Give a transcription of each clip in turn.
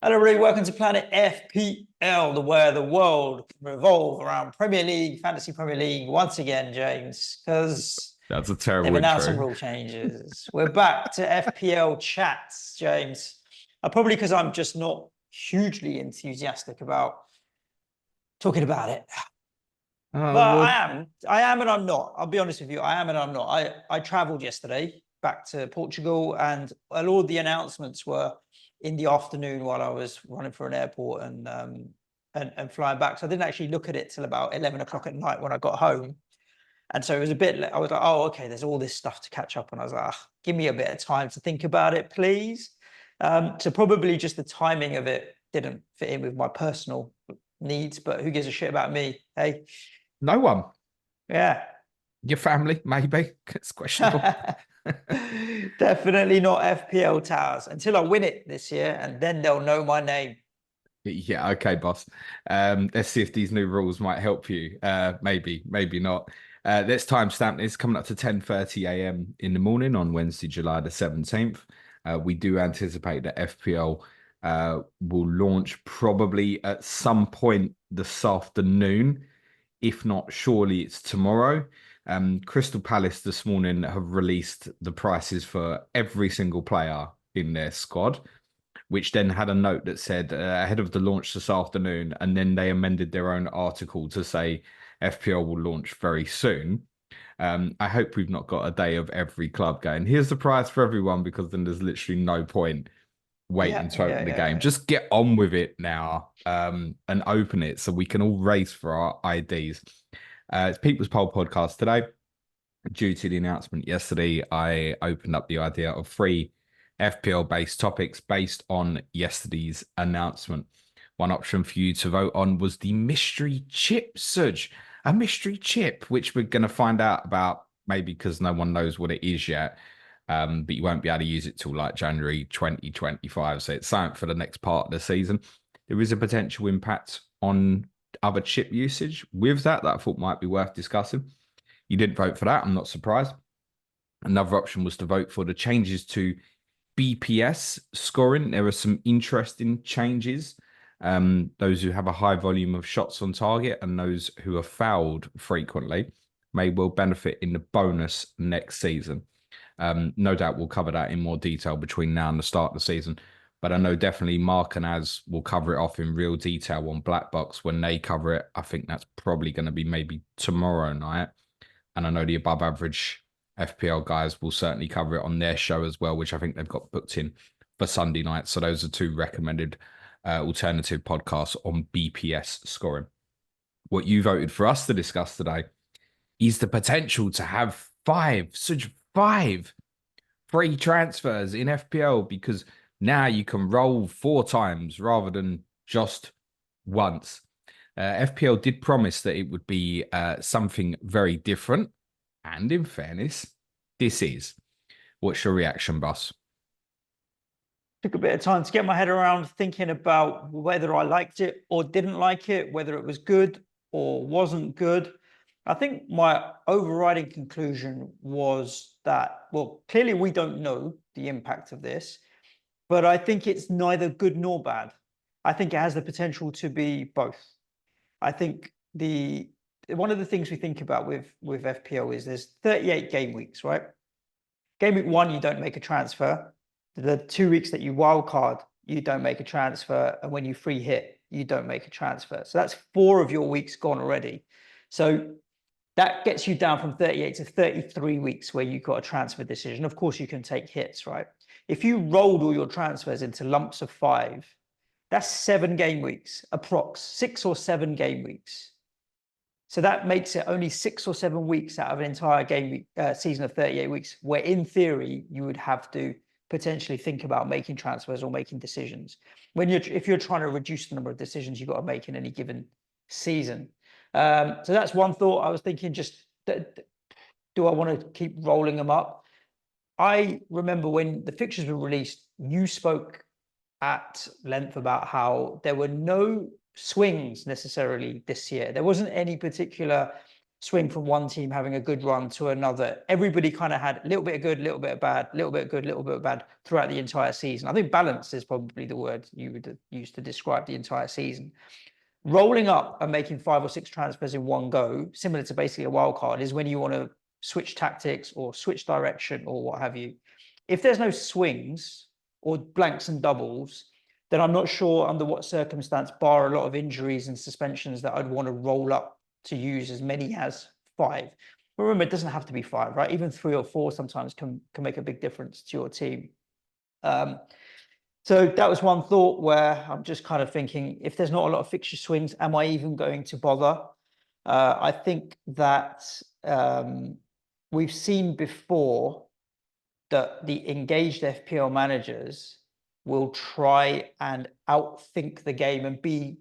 Hello, everybody. Welcome to Planet FPL, where the world revolve around Premier League, Fantasy Premier League, once again, James, because That's a they've terrible announced some intro. rule changes. We're back to FPL chats, James. Probably because I'm just not hugely enthusiastic about talking about it. Oh, But well, I am and I'm not. I'll be honest with you, I am and I'm not. I traveled yesterday back to Portugal, and a lot of the announcements were in the afternoon while I was running for an airport and flying back. So I didn't actually look at it till about 11 o'clock at night when I got home. And so it was a bit, I was like, oh, okay, there's all this stuff to catch up. And I was like, give me a bit of time to think about it, please. So probably just the timing of it didn't fit in with my personal needs, but who gives a shit about me? Hey, no one. yeah. Your family, maybe. It's questionable. Definitely not FPL Towers until I win it this year, and then they'll know my name. Yeah, okay, boss. Let's see if these new rules might help you. Maybe, maybe not. Let's timestamp this coming up to 10:30 a.m. in the morning on Wednesday, July the 17th. We do anticipate that FPL will launch probably at some point this afternoon. If not, surely it's tomorrow. Crystal Palace this morning have released the prices for every single player in their squad, which then had a note that said ahead of the launch this afternoon, and then they amended their own article to say FPL will launch very soon. I hope we've not got a day of every club going, here's the price for everyone, because then there's literally no point Yeah, waiting to yeah, open the game. yeah. Just get on with it now, and open it so we can all race for our IDs. It's People's Poll podcast today. Due to the announcement yesterday, I opened up the idea of free FPL based topics based on yesterday's announcement. One option for you to vote on was the mystery chip, Suj. A mystery chip, which we're going to find out about, maybe because no one knows what it is yet. But you won't be able to use it till like January 2025. So it's something for the next part of the season. There is a potential impact on other chip usage with that I thought might be worth discussing. You didn't vote for that. I'm not surprised. Another option was to vote for the changes to BPS scoring. There are some interesting changes. Those who have a high volume of shots on target and those who are fouled frequently may well benefit in the bonus next season. No doubt we'll cover that in more detail between now and the start of the season. But I know definitely Mark and Az will cover it off in real detail on Black Box when they cover it. I think that's probably going to be maybe tomorrow night. And I know the above average FPL guys will certainly cover it on their show as well, which I think they've got booked in for Sunday night. So those are two recommended alternative podcasts on BPS scoring. What you voted for us to discuss today is the potential to have such five free transfers in FPL, because now you can roll 4 times rather than just once. FPL did promise that it would be something very different. And in fairness, this is. What's your reaction, boss? Took a bit of time to get my head around thinking about whether I liked it or didn't like it, whether it was good or wasn't good. I think my overriding conclusion was that, well, clearly we don't know the impact of this, but I think it's neither good nor bad. I think it has the potential to be both. I think the one of the things we think about with FPL is there's 38 game weeks, right? Game week 1, you don't make a transfer. The 2 weeks that you wild card, you don't make a transfer, and when you free hit, you don't make a transfer. So that's 4 of your weeks gone already. So that gets you down from 38 to 33 weeks where you've got a transfer decision. Of course, you can take hits, right? If you rolled all your transfers into lumps of 5, that's 7 game weeks, approx 6 or 7 game weeks. So that makes it only 6 or 7 weeks out of an entire game week, season of 38 weeks, where in theory you would have to potentially think about making transfers or making decisions. If you're trying to reduce the number of decisions you've got to make in any given season. So that's one thought. I was thinking, just do I want to keep rolling them up? I remember when the fixtures were released, you spoke at length about how there were no swings necessarily this year. There wasn't any particular swing from one team having a good run to another. Everybody kind of had a little bit of good, a little bit of bad, a little bit of good, a little bit of bad throughout the entire season. I think balance is probably the word you would use to describe the entire season. Rolling up and making 5 or 6 transfers in one go, similar to basically a wild card, is when you want to switch tactics or switch direction or what have you. If there's no swings or blanks and doubles, then I'm not sure under what circumstance, bar a lot of injuries and suspensions, that I'd want to roll up to use as many as 5. But remember, it doesn't have to be 5, right? Even 3 or 4 sometimes can make a big difference to your team. So that was one thought where I'm just kind of thinking, if there's not a lot of fixture swings, am I even going to bother? I think that we've seen before that the engaged FPL managers will try and outthink the game and be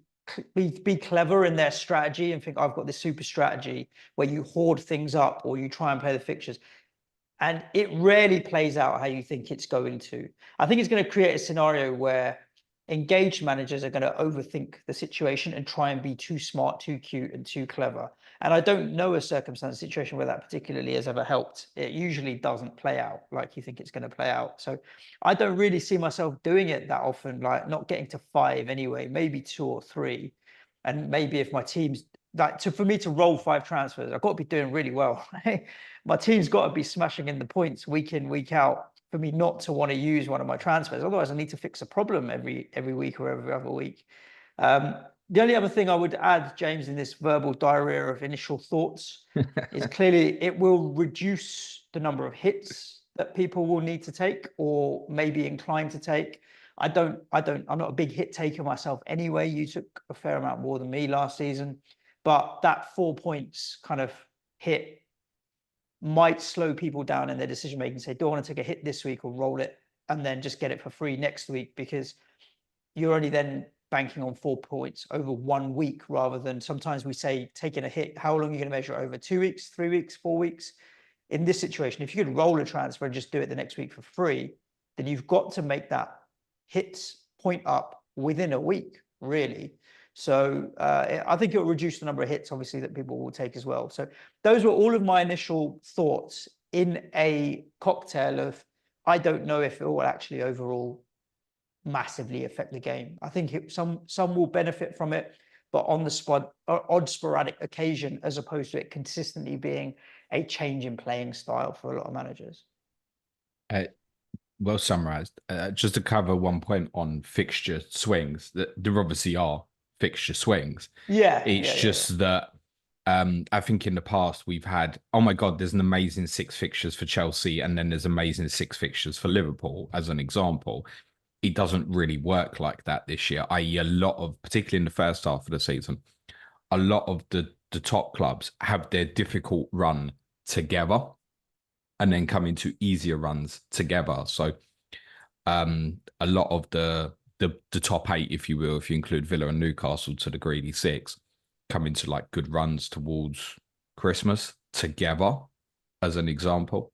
clever in their strategy and think, I've got this super strategy where you hoard things up or you try and play the fixtures. And it rarely plays out how you think it's going to. I think it's going to create a scenario where engaged managers are going to overthink the situation and try and be too smart, too cute, and too clever. And I don't know a circumstance, situation where that particularly has ever helped. It usually doesn't play out like you think it's going to play out. So I don't really see myself doing it that often, like not getting to 5 anyway, maybe 2 or 3. And maybe if my team's like, for me to roll 5 transfers, I've got to be doing really well. My team's got to be smashing in the points week in, week out for me not to want to use one of my transfers. Otherwise, I need to fix a problem every week or every other week. The only other thing I would add, James, in this verbal diarrhea of initial thoughts is clearly it will reduce the number of hits that people will need to take or maybe inclined to take. I'm not a big hit taker myself anyway. You took a fair amount more than me last season, but that 4 points kind of hit might slow people down in their decision making. Say, do I want to take a hit this week or roll it and then just get it for free next week? Because you're only then banking on 4 points over 1 week rather than sometimes we say taking a hit. How long are you going to measure it over? 2 weeks, 3 weeks, 4 weeks? In this situation, if you could roll a transfer and just do it the next week for free, then you've got to make that hits point up within a week, really. So I think it will reduce the number of hits, obviously, that people will take as well. So those were all of my initial thoughts in a cocktail of, I don't know if it will actually overall massively affect the game. I think some will benefit from it, but on the odd sporadic occasion, as opposed to it consistently being a change in playing style for a lot of managers. Well summarized. Just to cover one point on fixture swings, that there obviously are fixture swings. Yeah, it's just that I think in the past we've had, oh my God, there's an amazing 6 fixtures for Chelsea, and then there's amazing 6 fixtures for Liverpool, as an example. It doesn't really work like that this year, i.e. a lot of, particularly in the first half of the season, a lot of the top clubs have their difficult run together and then come into easier runs together. So a lot of the top 8, if you will, if you include Villa and Newcastle to the greedy 6, come into like good runs towards Christmas together, as an example.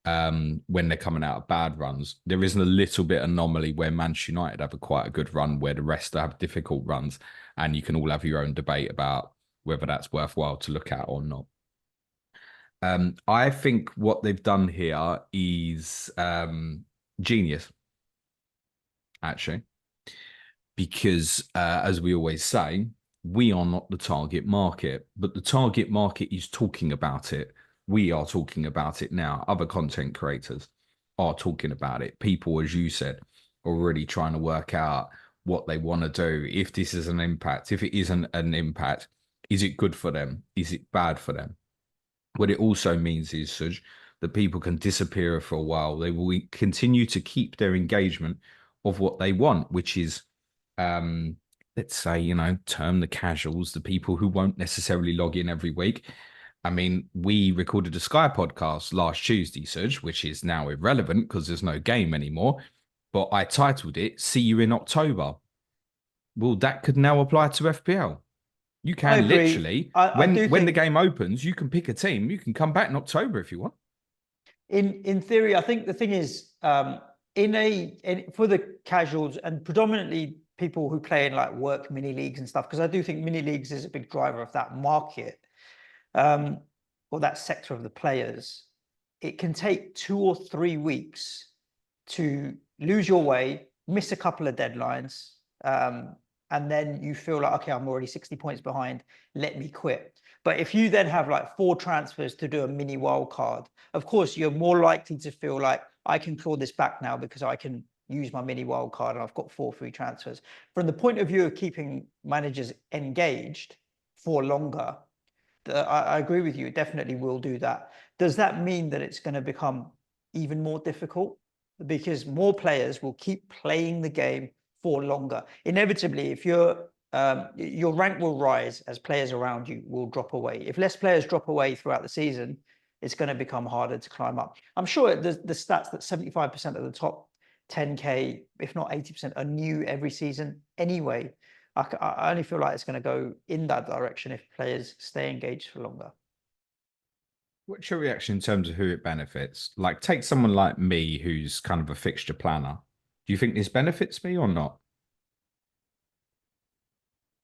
When they're coming out of bad runs, there is a little bit anomaly where Manchester United have quite a good run, where the rest have difficult runs, and you can all have your own debate about whether that's worthwhile to look at or not. I think what they've done here is genius, actually, because as we always say, we are not the target market, but the target market is talking about it. We are talking about it now. Other content creators are talking about it. People, as you said, are already trying to work out what they want to do. If this is an impact, if it isn't an impact, is it good for them? Is it bad for them? What it also means is, Suj, that people can disappear for a while. They will continue to keep their engagement of what they want, which is, let's say, term the casuals, the people who won't necessarily log in every week. I mean, we recorded a Sky podcast last Tuesday, Suj, which is now irrelevant because there's no game anymore. But I titled it, See You in October. Well, that could now apply to FPL. You can literally, when the game opens, you can pick a team. You can come back in October if you want. In theory, I think the thing is, for the casuals and predominantly people who play in like work mini leagues and stuff, because I do think mini leagues is a big driver of that market. or that sector of the players, it can take 2 or 3 weeks to lose your way, miss a couple of deadlines, and then you feel like, okay, I'm already 60 points behind, let me quit. But if you then have like 4 transfers to do a mini wild card, of course, you're more likely to feel like I can claw this back now because I can use my mini wild card and I've got 4 free transfers. From the point of view of keeping managers engaged for longer, I agree with you. It definitely will do that. Does that mean that it's going to become even more difficult? Because more players will keep playing the game for longer. Inevitably, if your rank will rise as players around you will drop away. If less players drop away throughout the season, it's going to become harder to climb up. I'm sure the stats that 75% of the top 10K, if not 80%, are new every season anyway. I only feel like it's going to go in that direction if players stay engaged for longer. What's your reaction in terms of who it benefits? Like, take someone like me who's kind of a fixture planner. Do you think this benefits me or not?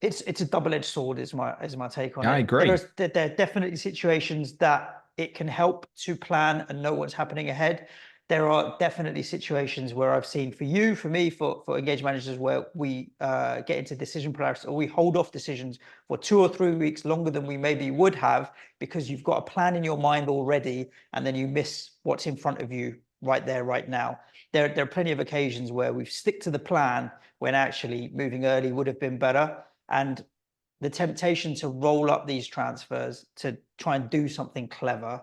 It's a double-edged sword, is my take on I it. agree. There are definitely situations that it can help to plan and know what's happening ahead. There are definitely situations where I've seen for you, for me, for engaged managers, where we get into decision paralysis, or we hold off decisions for 2 or 3 weeks longer than we maybe would have, because you've got a plan in your mind already, and then you miss what's in front of you right there, right now. There are plenty of occasions where we've stick to the plan when actually moving early would have been better. And the temptation to roll up these transfers to try and do something clever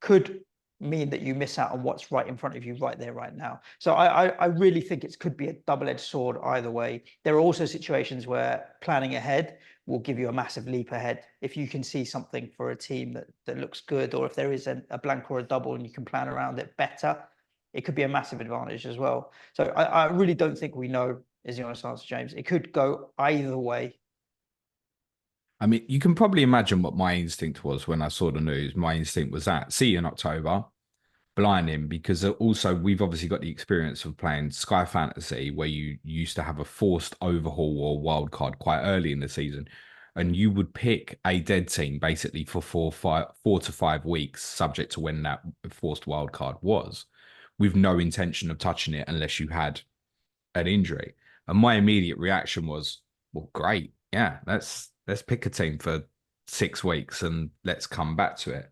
could mean that you miss out on what's right in front of you right there, right now. So I really think it could be a double-edged sword either way. There are also situations where planning ahead will give you a massive leap ahead. If you can see something for a team that looks good, or if there is a blank or a double and you can plan around it better, it could be a massive advantage as well. So I really don't think we know, is the honest answer, James. It could go either way. I mean, you can probably imagine what my instinct was when I saw the news. My instinct was that, see you in October, blinding, because also we've obviously got the experience of playing Sky Fantasy, where you used to have a forced overhaul or wild card quite early in the season, and you would pick a dead team basically for 4 to 5 weeks, subject to when that forced wild card was, with no intention of touching it unless you had an injury. And my immediate reaction was, well, great, yeah, let's pick a team for 6 weeks and let's come back to it.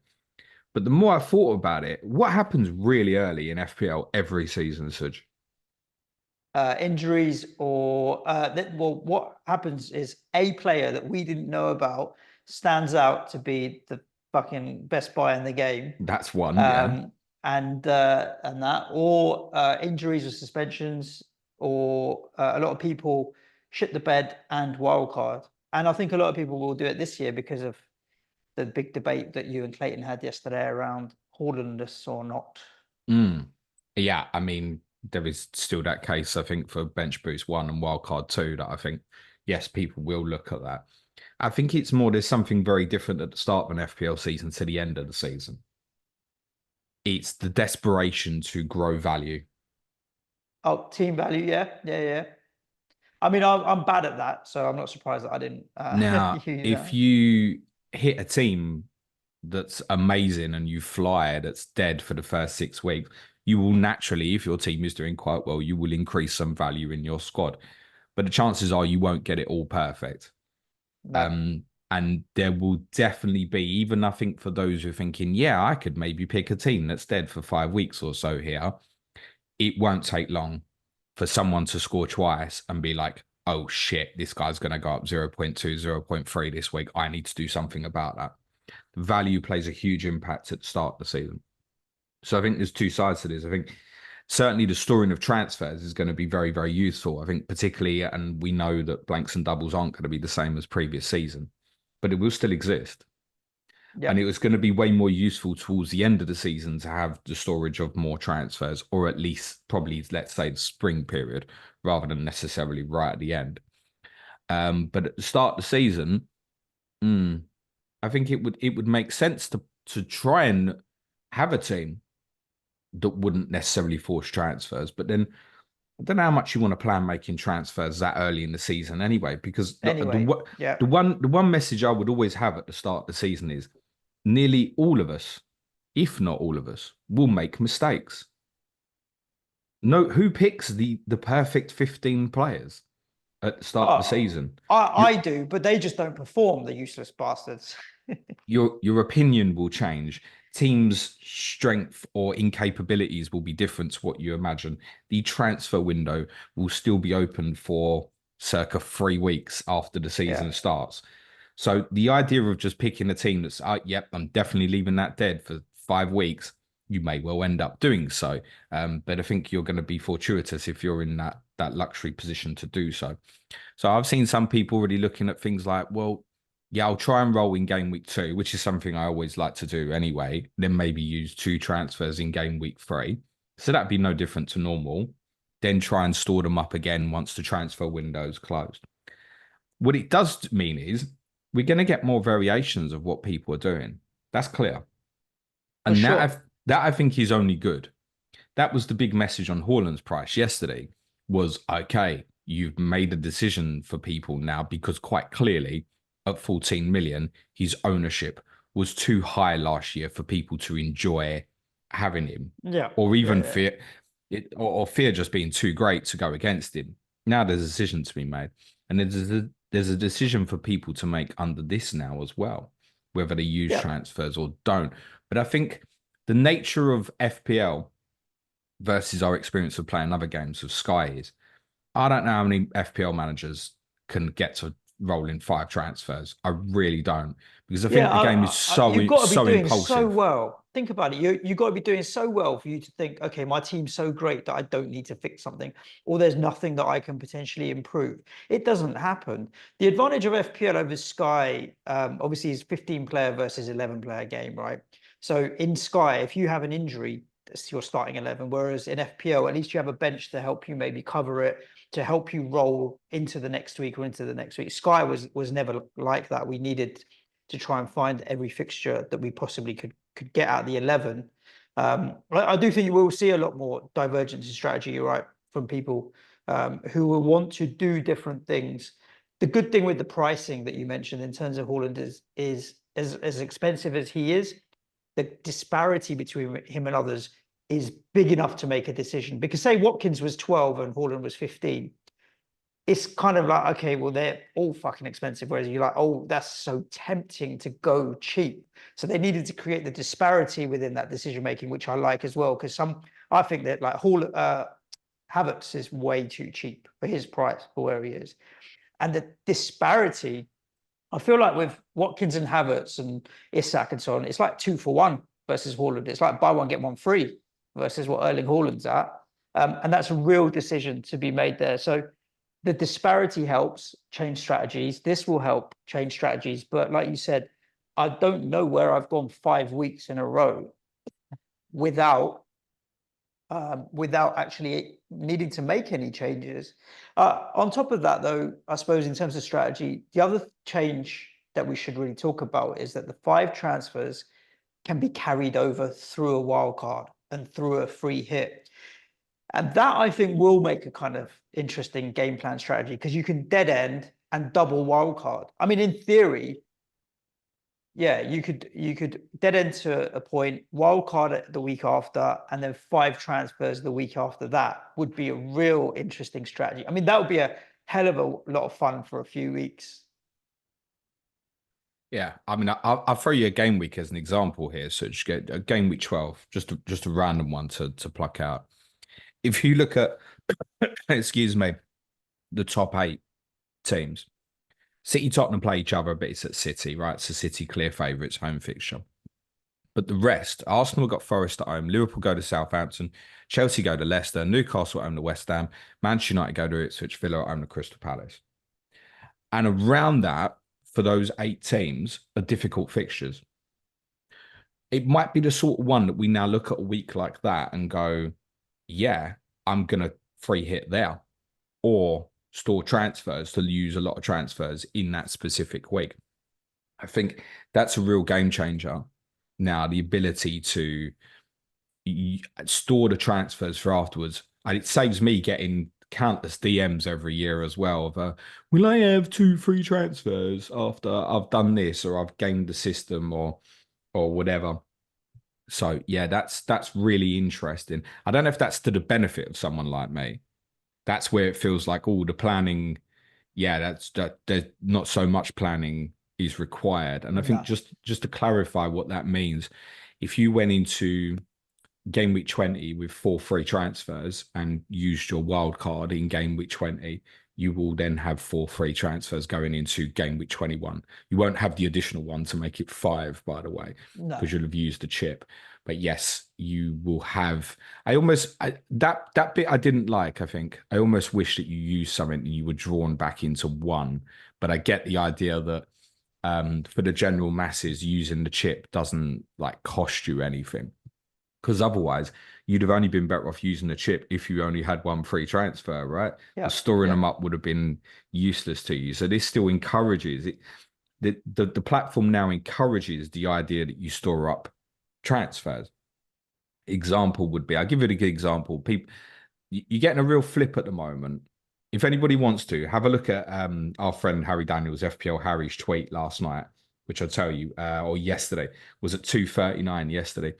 But the more I thought about it, what happens really early in FPL every season, Suj? Injuries, or well, what happens is a player that we didn't know about stands out to be the fucking best buy in the game. That's one, yeah. And that, or injuries or suspensions, or a lot of people shit the bed and wildcard. And I think a lot of people will do it this year because of the big debate that you and Clayton had yesterday around Hordenless or not. Mm. Yeah, I mean, there is still that case, I think, for Bench Boost 1 and Wildcard 2 that I think, yes, people will look at that. I think it's more there's something very different at the start of an FPL season to the end of the season. It's the desperation to grow value. Oh, team value, yeah. I mean, I'm bad at that, so I'm not surprised that I didn't Now, use if that. you hit a team that's amazing and you fly that's dead for the first 6 weeks, you will naturally, if your team is doing quite well, you will increase some value in your squad. But the chances are you won't get it all perfect. No. And there will definitely be, even I think for those who are thinking, yeah, I could maybe pick a team that's dead for 5 weeks or so here, it won't take long for someone to score twice and be like, oh shit, this guy's going to go up 0.2, 0.3 this week. I need to do something about that. Value plays a huge impact at the start of the season. So I think there's two sides to this. I think certainly the storing of transfers is going to be very, very useful. I think particularly, and we know that blanks and doubles aren't going to be the same as previous season, but it will still exist. Yeah. And it was going to be way more useful towards the end of the season to have the storage of more transfers, or at least probably, let's say, the spring period, rather than necessarily right at the end. But at the start of the season, I think it would make sense to try and have a team that wouldn't necessarily force transfers. But then I don't know how much you want to plan making transfers that early in the season anyway, because Anyway, yeah. the one message I would always have at the start of the season is nearly all of us, if not all of us, will make mistakes. No, who picks the perfect 15 players at the start of the Oh, season? I do, but they just don't perform, the useless bastards. Your opinion will change. Teams' strength or incapabilities will be different to what you imagine. The transfer window will still be open for circa 3 weeks after the Yeah, season starts. So the idea of just picking a team that's, yep, I'm definitely leaving that dead for 5 weeks, you may well end up doing so. But I think you're going to be fortuitous if you're in that luxury position to do so. So I've seen some people already looking at things like, well, yeah, I'll try and roll in game week 2, which is something I always like to do anyway. Then maybe use 2 transfers in game week 3. So that'd be no different to normal. Then try and store them up again once the transfer window's closed. What it does mean is we're going to get more variations of what people are doing. That's clear. for And sure. that I think is only good. That was the big message on Haaland's price yesterday was, okay, you've made a decision for people now because quite clearly at 14 million, his ownership was too high last year for people to enjoy having him Yeah, or yeah, even yeah, fear it or fear just being too great to go against him. Now there's a decision to be made. And there's a decision for people to make under this now as well, whether they use yeah, transfers or don't. But I think the nature of FPL versus our experience of playing other games of Sky is I don't know how many FPL managers can get to roll in 5 transfers. I really don't because I think yeah. the game is You've so got to be so doing so impulsive. well. Think about it. You've got to be doing so well for you to think, okay, my team's so great that I don't need to fix something, or there's nothing that I can potentially improve. It doesn't happen. The advantage of FPL over Sky, obviously, is 15-player versus 11-player game, right? So in Sky, if you have an injury, it's your starting 11. Whereas in FPL, at least you have a bench to help you maybe cover it, to help you roll into the next week or into the next week. Sky was never like that. We needed to try and find every fixture that we possibly could get out of the 11. I do think you will see a lot more divergence in strategy, you're right, from people who will want to do different things. The good thing with the pricing that you mentioned in terms of Haaland is as expensive as he is, the disparity between him and others is big enough to make a decision. Because say Watkins was 12 and Haaland was 15, it's kind of like, okay, well, they're all fucking expensive. Whereas you're like, oh, that's so tempting to go cheap. So they needed to create the disparity within that decision making, which I like as well. Because I think that like Havertz is way too cheap for his price for where he is. And the disparity, I feel like with Watkins and Havertz and Isak and so on, it's like 2 for 1 versus Haaland. It's like buy one, get one free versus what Erling Haaland's at. And that's a real decision to be made there. So the disparity helps change strategies. This will help change strategies. But like you said, I don't know where I've gone 5 weeks in a row without without actually needing to make any changes. On top of that, though, I suppose in terms of strategy, the other change that we should really talk about is that the 5 transfers can be carried over through a wild card and through a free hit. And that I think will make a kind of interesting game plan strategy because you can dead end and double wildcard. I mean, in theory, yeah, you could dead end to a point, wildcard the week after, and then 5 transfers the week after that would be a real interesting strategy. I mean, that would be a hell of a lot of fun for a few weeks. Yeah, I mean, I'll throw you a game week as an example here. So just get a game week 12, just a random one to pluck out. If you look at, excuse me, the top 8 teams, City, Tottenham play each other, but it's at City, right? So City clear favourites, home fixture. But the rest, Arsenal got Forest at home, Liverpool go to Southampton, Chelsea go to Leicester, Newcastle at home to West Ham, Manchester United go to Ipswich, Villa at home to Crystal Palace. And around that, for those 8 teams, are difficult fixtures. It might be the sort of one that we now look at a week like that and go, yeah, I'm going to free hit there or store transfers to use a lot of transfers in that specific week. I think that's a real game changer. Now, the ability to store the transfers for afterwards, and it saves me getting countless DMs every year as well of will I have 2 free transfers after I've done this or I've gamed the system or or whatever. So yeah, that's really interesting. I don't know if that's to the benefit of someone like me. That's where it feels like all the planning, yeah, that there's not so much planning is required. And I think No, just to clarify what that means, if you went into game week 20 with 4 free transfers and used your wild card in game week 20, you will then have 4 free transfers going into game week 21. You won't have the additional one to make it 5, by the way, no. because you'll have used the chip. But yes, you will have. That bit I didn't like. I think I almost wish that you used something and you were drawn back into one. But I get the idea that for the general masses, using the chip doesn't like cost you anything, because otherwise you'd have only been better off using the chip if you only had 1 free transfer, right? Yeah, The storing yeah. them up would have been useless to you. So this still encourages it. The platform now encourages the idea that you store up transfers. Example would be, I'll give you a good example. People, you're getting a real flip at the moment. If anybody wants to, have a look at our friend Harry Daniels, FPL Harry's tweet last night, which I'll tell you, or yesterday, was at 2:39 yesterday,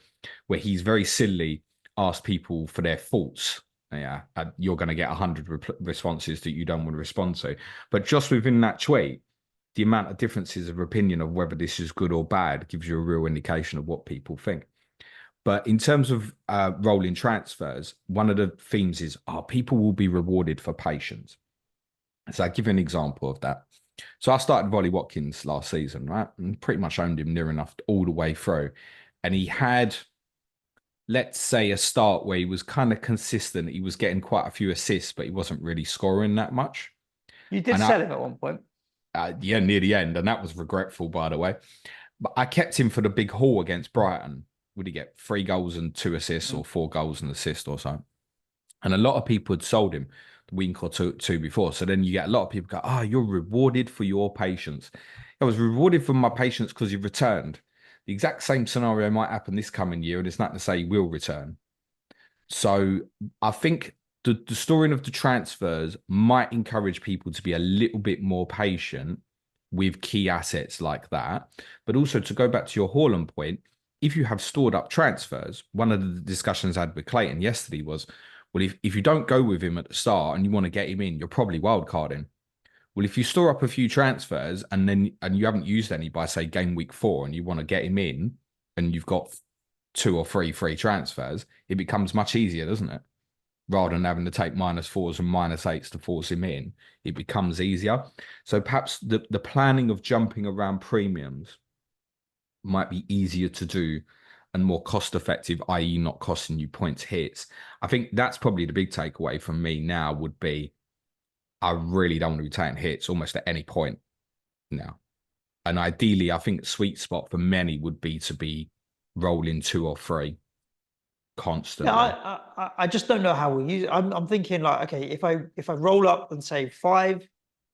where he's very silly asked people for their thoughts. Yeah, you're going to get 100 responses that you don't want to respond to. But just within that tweet, the amount of differences of opinion of whether this is good or bad gives you a real indication of what people think. But in terms of rolling transfers, one of the themes is, people will be rewarded for patience. So I'll give you an example of that. So I started Volly Watkins last season, right? And pretty much owned him near enough all the way through. And he had, let's say, a start where he was kind of consistent. He was getting quite a few assists, but he wasn't really scoring that much. You did And sell him at one point. yeah, near the end. And that was regretful, by the way. But I kept him for the big haul against Brighton. Would he get 3 goals and 2 assists, or 4 goals and assist or so? And a lot of people had sold him the week or two before. So then you get a lot of people go, you're rewarded for your patience. I was rewarded for my patience because you returned. The exact same scenario might happen this coming year, and it's not to say he will return. So I think the storing of the transfers might encourage people to be a little bit more patient with key assets like that. But also, to go back to your Haaland point, if you have stored up transfers, one of the discussions I had with Clayton yesterday was, well, if you don't go with him at the start and you want to get him in, you're probably wildcarding. Well, if you store up a few transfers and you haven't used any by, say, game week 4, and you want to get him in, and you've got 2 or 3 free transfers, it becomes much easier, doesn't it? Rather than having to take -4s and -8s to force him in, it becomes easier. So perhaps the planning of jumping around premiums might be easier to do and more cost effective, i.e. not costing you points hits. I think that's probably the big takeaway from me now would be, I really don't want to be taking hits almost at any point now. And ideally, I think the sweet spot for many would be to be rolling 2 or 3 Yeah, constantly. I just don't know how we use it. I'm thinking like, okay, if I roll up and say 5,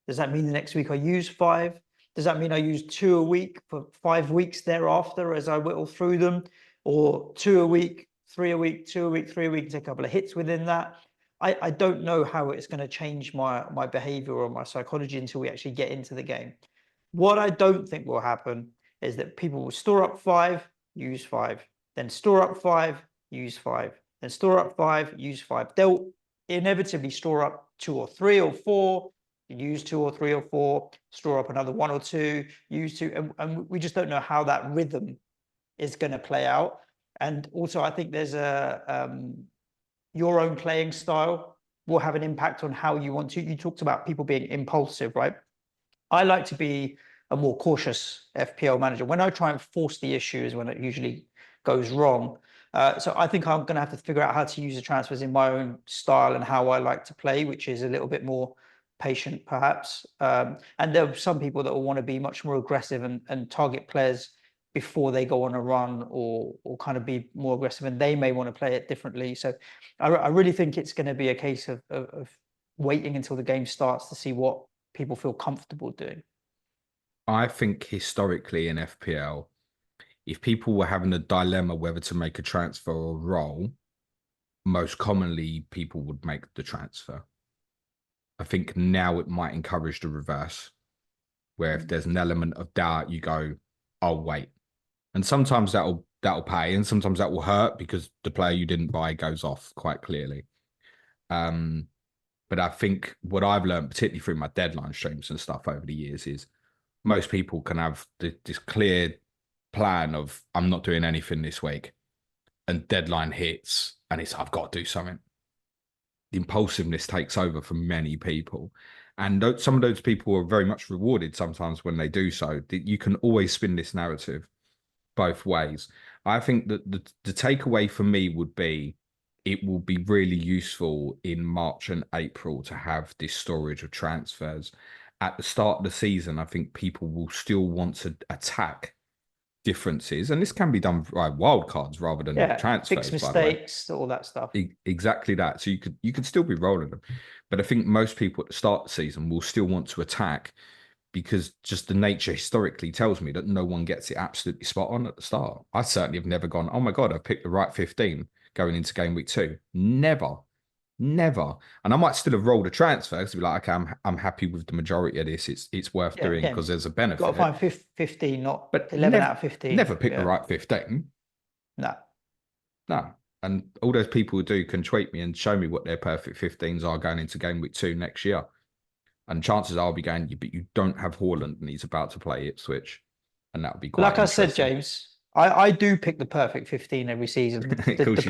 does that mean the next week I use 5? Does that mean I use 2 a week for 5 weeks thereafter as I whittle through them, or 2 a week, 3 a week, 2 a week, 3 a week, and take a couple of hits within that? I don't know how it's going to change my behavior or my psychology until we actually get into the game. What I don't think will happen is that people will store up 5, use 5, then store up 5, use 5, then store up 5, use 5. They'll inevitably store up 2 or 3 or 4, use 2 or 3 or 4, store up another 1 or 2, use 2, and we just don't know how that rhythm is going to play out. And also, I think there's your own playing style will have an impact on how you want to. You talked about people being impulsive, right? I like to be a more cautious FPL manager. When I try and force the issue is when it usually goes wrong. So I think I'm going to have to figure out how to use the transfers in my own style and how I like to play, which is a little bit more patient, perhaps. And there are some people that will want to be much more aggressive and target players before they go on a run, or kind of be more aggressive, and they may want to play it differently. So I really think it's going to be a case of waiting until the game starts to see what people feel comfortable doing. I think historically in FPL, if people were having a dilemma whether to make a transfer or roll, most commonly people would make the transfer. I think now it might encourage the reverse, where if there's an element of doubt, you go, "Oh, wait, And sometimes that'll pay, and sometimes that will hurt because the player you didn't buy goes off quite clearly. But I think what I've learned, particularly through my deadline streams and stuff over the years, is most people can have this clear plan of I'm not doing anything this week, and deadline hits, and it's I've got to do something. The impulsiveness takes over for many people, and some of those people are very much rewarded sometimes when they do so. You can always spin this narrative both ways. I think that the takeaway for me would be it will be really useful in March and April to have this storage of transfers. At the start of the season, I think people will still want to attack differences, and this can be done by wildcards rather than transfers. Fix mistakes, all that stuff. Exactly that. So you could still be rolling them, but I think most people at the start of the season will still want to attack because just the nature historically tells me that no one gets it absolutely spot on at the start. I certainly have never gone, oh my God, I've picked the right 15 going into game week 2. Never. And I might still have rolled a transfer to be like, okay, I'm happy with the majority of this. It's worth doing because there's a benefit. Got to find 15, not but 11 out of 15. Never pick the right 15. No. And all those people who do can tweet me and show me what their perfect 15s are going into game week 2 next year. And chances are I'll be going, but you don't have Haaland and he's about to play Ipswich. And that would be quite like I said, James, I do pick the perfect 15 every season. The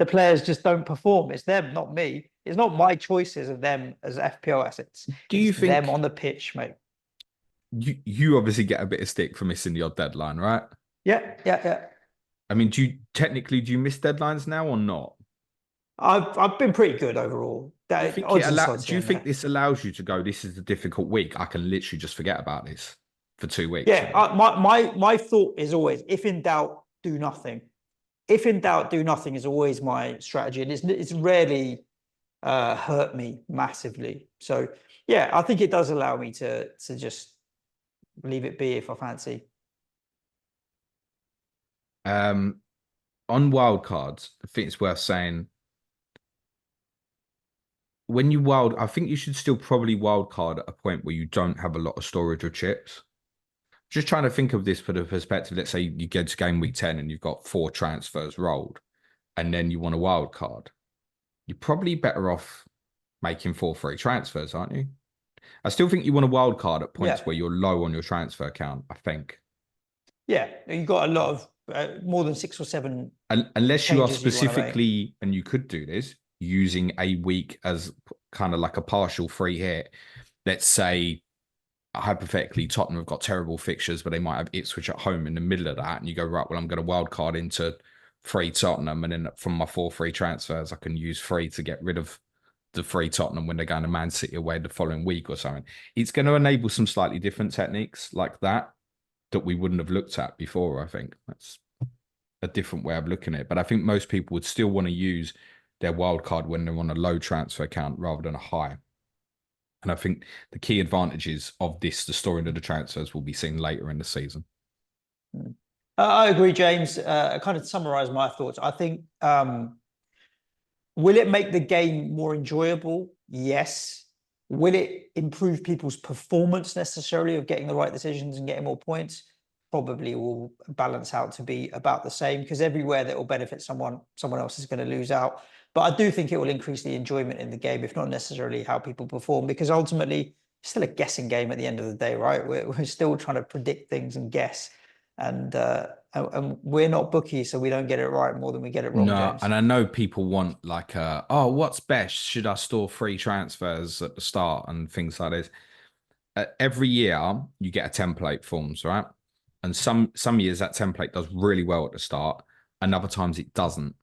players just don't perform. It's them, not me. It's not my choices of them as FPL assets. Do you think them on the pitch, mate? You obviously get a bit of stick for missing your deadline, right? Yeah. I mean, do you miss deadlines now or not? I've been pretty good overall. Do you think this allows you to go, this is a difficult week, I can literally just forget about this for 2 weeks? Yeah, my thought is always, if in doubt, do nothing. If in doubt, do nothing is always my strategy. And it's rarely hurt me massively. So yeah, I think it does allow me to just leave it be if I fancy. On wildcards, I think it's worth saying, I think you should still probably wildcard at a point where you don't have a lot of storage or chips. Just trying to think of this for the perspective. Let's say you get to game week 10 and you've got 4 transfers rolled, and then you want a wildcard. You're probably better off making 4 free transfers, aren't you? I still think you want a wildcard at points where you're low on your transfer count, I think. Yeah, you've got a lot of more than 6 or 7. Unless you are specifically, and you could do this, using a week as kind of like a partial free hit. Let's say, hypothetically, Tottenham have got terrible fixtures, but they might have Ipswich at home in the middle of that. And you go, right, well, I'm going to wildcard into free Tottenham. And then from my 4 free transfers, I can use free to get rid of the free Tottenham when they're going to Man City away the following week or something. It's going to enable some slightly different techniques like that we wouldn't have looked at before. I think that's a different way of looking at it. But I think most people would still want to use their wild card when they're on a low transfer count rather than a high. And I think the key advantages of this, the storing of the transfers, will be seen later in the season. I agree, James. Kind of summarize my thoughts. I think, will it make the game more enjoyable? Yes. Will it improve people's performance necessarily of getting the right decisions and getting more points? Probably will balance out to be about the same, because everywhere that will benefit someone else is going to lose out. But I do think it will increase the enjoyment in the game, if not necessarily how people perform, because ultimately it's still a guessing game at the end of the day, right? We're still trying to predict things and guess. And we're not bookies, so we don't get it right more than we get it wrong, James. And I know people want like, what's best? Should I store free transfers at the start and things like this? Every year you get a template forms, right? And some years that template does really well at the start, and other times it doesn't.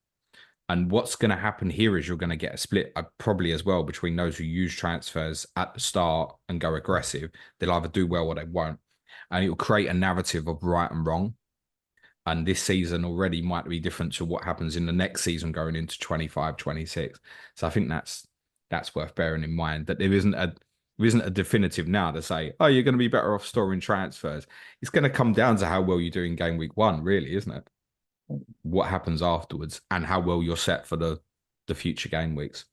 And what's going to happen here is you're going to get a split probably as well between those who use transfers at the start and go aggressive. They'll either do well or they won't. And it will create a narrative of right and wrong. And this season already might be different to what happens in the next season going into 25, 26. So I think that's worth bearing in mind, that there isn't a definitive now to say, oh, you're going to be better off storing transfers. It's going to come down to how well you do in game week 1, really, isn't it? What happens afterwards and how well you're set for the future game weeks.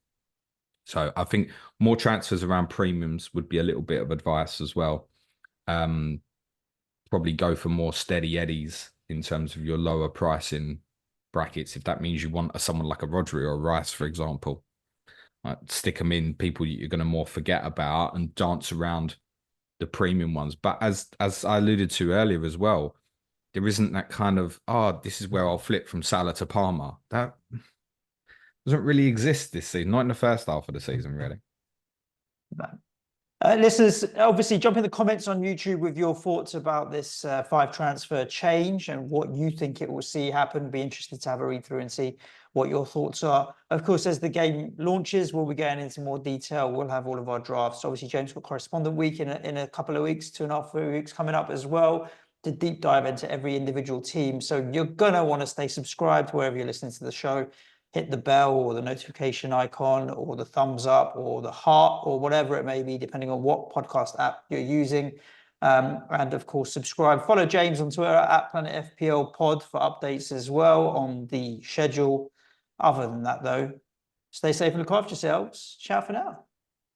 So I think more transfers around premiums would be a little bit of advice as well. Probably go for more steady eddies in terms of your lower pricing brackets. If that means you want someone like a Rodri or a Rice, for example, like stick them in people you're going to more forget about and dance around the premium ones. But as I alluded to earlier as well, there isn't that kind of, oh, this is where I'll flip from Salah to Palmer. That doesn't really exist this season, not in the first half of the season, really. Listeners, obviously jump in the comments on YouTube with your thoughts about this 5 transfer change and what you think it will see happen. Be interested to have a read through and see what your thoughts are. Of course, as the game launches, we'll be going into more detail. We'll have all of our drafts. Obviously, James got correspondent week in a couple of weeks, 2.5 weeks coming up as well, to deep dive into every individual team. So you're going to want to stay subscribed wherever you're listening to the show. Hit the bell or the notification icon or the thumbs up or the heart or whatever it may be, depending on what podcast app you're using. And of course, subscribe. Follow James on Twitter at Planet FPL Pod for updates as well on the schedule. Other than that, though, stay safe and look after yourselves. Ciao for now.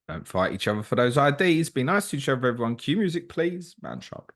Don't fight each other for those IDs. Be nice to each other, everyone. Cue music, please. Man shark.